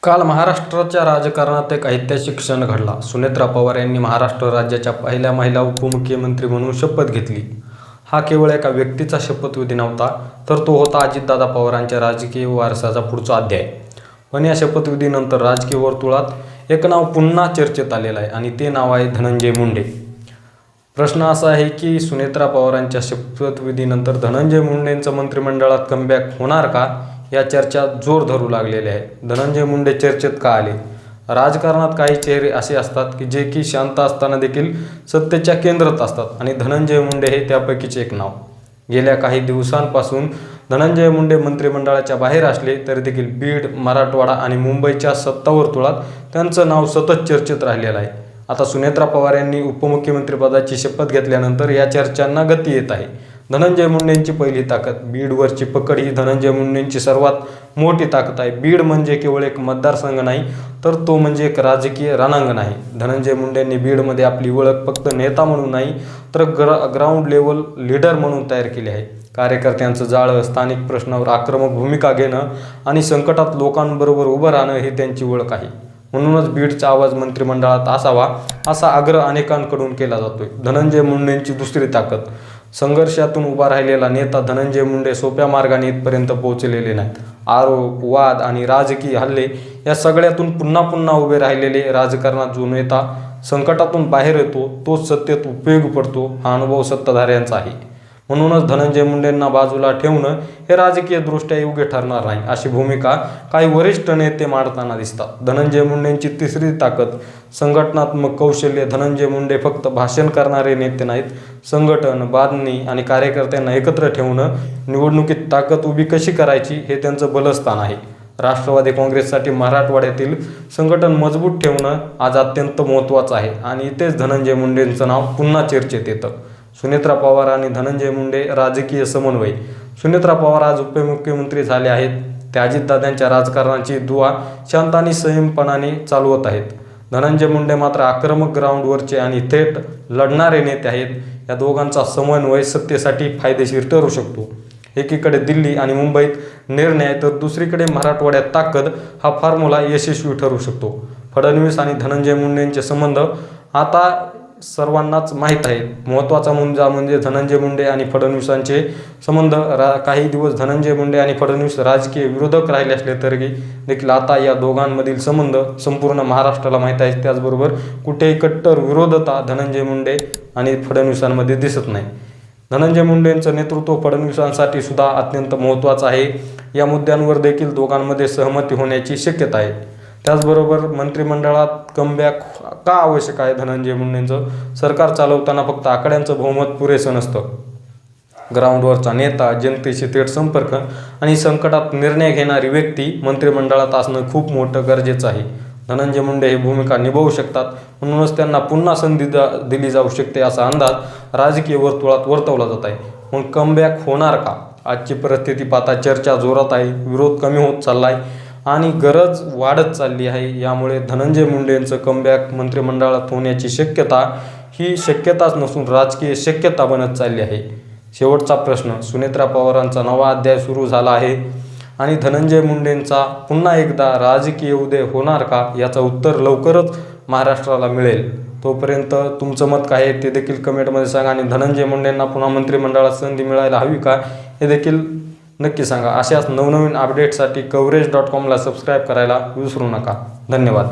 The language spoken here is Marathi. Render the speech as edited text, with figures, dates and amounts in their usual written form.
काल महाराष्ट्राच्या राजकारणात एक ऐतिहासिक क्षण घडला. सुनेत्रा पवार यांनी महाराष्ट्र राज्याच्या पहिल्या महिला उपमुख्यमंत्री म्हणून शपथ घेतली. हा केवळ एका व्यक्तीचा शपथविधी नव्हता, तर तो होता अजितदादा पवारांच्या राजकीय वारसाचा पुढचा अध्याय. पण या शपथविधीनंतर राजकीय वर्तुळात एक नाव पुन्हा चर्चेत आलेलं आहे आणि ते नाव आहे धनंजय मुंडे. प्रश्न असा आहे की सुनेत्रा पवारांच्या शपथविधीनंतर धनंजय मुंडेंचं मंत्रिमंडळात कमबॅक होणार का, या चर्चा जोर धरू लागलेल्या आहे. धनंजय मुंडे चर्चेत का आले? राजकारणात काही चेहरे असे असतात की जे की शांत असताना देखील सत्तेच्या केंद्रात असतात आणि धनंजय मुंडे हे त्यापैकीच एक नाव. गेल्या काही दिवसांपासून धनंजय मुंडे मंत्रिमंडळाच्या बाहेर असले तरी देखील बीड, मराठवाडा आणि मुंबईच्या सत्तावर्तुळात त्यांचं नाव सतत चर्चेत राहिलेलं आहे. आता सुनेत्रा पवार यांनी उपमुख्यमंत्रीपदाची शपथ घेतल्यानंतर या चर्चांना गती येत आहे. धनंजय मुंडेंची पहिली ताकद, बीडवरची पकड ही धनंजय मुंडेंची सर्वात मोठी ताकद आहे. बीड म्हणजे केवळ एक मतदारसंघ नाही, तर तो म्हणजे एक राजकीय रणांगण आहे. धनंजय मुंडेंनी बीडमध्ये आपली ओळख फक्त नेता म्हणून नाही, तर ग्राउंड लेवल लीडर म्हणून तयार केली आहे. कार्यकर्त्यांचं जाळं, स्थानिक प्रश्नावर आक्रमक भूमिका घेणं आणि संकटात लोकांबरोबर उभं राहणं ही त्यांची ओळख आहे. म्हणूनच बीडचा आवाज मंत्रिमंडळात असावा असा आग्रह अनेकांकडून केला जातोय. धनंजय मुंडेंची दुसरी ताकद, संघर्षातून उभा राहिलेला नेता धनंजय मुंडे सोप्या मार्गाने इथपर्यंत पोहोचलेले नाहीत. आरोप, वाद आणि राजकीय हल्ले या सगळ्यातून पुन्हा पुन्हा उभे राहिलेले राजकारणात जो नेता संकटातून बाहेर येतो तोच सत्तेत उपयोगी पडतो, हा अनुभव सत्ताधाऱ्यांचा आहे. म्हणूनच धनंजय मुंडेंना बाजूला ठेवणं हे राजकीयदृष्ट्या योग्य ठरणार नाही, अशी भूमिका काही वरिष्ठ नेते मांडताना दिसतात. धनंजय मुंडेंची तिसरी ताकद, संघटनात्मक कौशल्य. धनंजय मुंडे फक्त भाषण करणारे नेते नाहीत. संघटन, बांधणी आणि कार्यकर्त्यांना एकत्र ठेवणं, निवडणुकीत ताकद उभी कशी करायची हे त्यांचं बलस्थान आहे. राष्ट्रवादी काँग्रेससाठी मराठवाड्यातील संघटन मजबूत ठेवणं आज अत्यंत महत्त्वाचं आहे आणि इथेच धनंजय मुंडेंचं नाव पुन्हा चर्चेत येतं. सुनेत्रा पवार आणि धनंजय मुंडे राजकीय समन्वय. सुनेत्रा पवार आज उपमुख्यमंत्री झाले आहेत. ते अजितदादांच्या राजकारणाची दुवा शांत आणि संयमपणाने चालवत आहेत. धनंजय मुंडे मात्र आक्रमक, ग्राउंडवरचे आणि थेट लढणारे नेते आहेत. या दोघांचा समन्वय सत्तेसाठी फायदेशीर ठरू शकतो. एकीकडे दिल्ली आणि मुंबईत निर्णय, तर दुसरीकडे मराठवाड्यात ताकद, हा फॉर्म्युला यशस्वी ठरू शकतो. फडणवीस आणि धनंजय मुंडेंचे संबंध आता सर्वांनाच माहीत आहे. महत्त्वाचा मुद्दा म्हणजे धनंजय मुंडे आणि फडणवीसांचे संबंध. काही दिवस धनंजय मुंडे आणि फडणवीस राजकीय विरोधक राहिले असले तरी देखील आता या दोघांमधील संबंध संपूर्ण महाराष्ट्राला माहीत आहे. त्याचबरोबर कुठेही कट्टर विरोधता धनंजय मुंडे आणि फडणवीसांमध्ये दिसत नाही. धनंजय मुंडेंचं नेतृत्व फडणवीसांसाठी सुद्धा अत्यंत महत्त्वाचं आहे. या मुद्द्यांवर देखील दोघांमध्ये सहमती होण्याची शक्यता आहे. त्याचबरोबर मंत्रिमंडळात कमबॅक का आवश्यक आहे? धनंजय मुंडेंचं सरकार चालवताना फक्त आकड्यांचं बहुमत पुरेसं नसतं. ग्राउंडवरचा नेता, जनतेशी थेट संपर्क आणि संकटात निर्णय घेणारी व्यक्ती मंत्रिमंडळात असणं खूप मोठं गरजेचं आहे. धनंजय मुंडे ही भूमिका निभावू शकतात. म्हणूनच त्यांना पुन्हा संधी दिली जाऊ शकते असा अंदाज राजकीय वर्तुळात वर्तवला जात आहे. मग कमबॅक होणार का? आजची परिस्थिती पाहता चर्चा जोरात आहे. विरोध कमी होत चालला आहे आणि गरज वाढत चालली आहे. यामुळे धनंजय मुंडेंचं कमबॅक मंत्रिमंडळात होण्याची शक्यता ही शक्यताच नसून राजकीय शक्यता बनत चालली आहे. शेवटचा प्रश्न, सुनेत्रा पवारांचा नवा अध्याय सुरू झाला आहे आणि धनंजय मुंडेंचा पुन्हा एकदा राजकीय उदय होणार का, याचं उत्तर लवकरच महाराष्ट्राला मिळेल. तोपर्यंत तुमचं मत काय आहे ते देखील कमेंटमध्ये सांगा आणि धनंजय मुंडेंना पुन्हा मंत्रिमंडळात संधी मिळायला हवी का हे देखील नक्की सांगा. अशाच नवनवीन अपडेटसाठी कवरेज.com ला सबस्क्राईब करायला विसरू नका. धन्यवाद.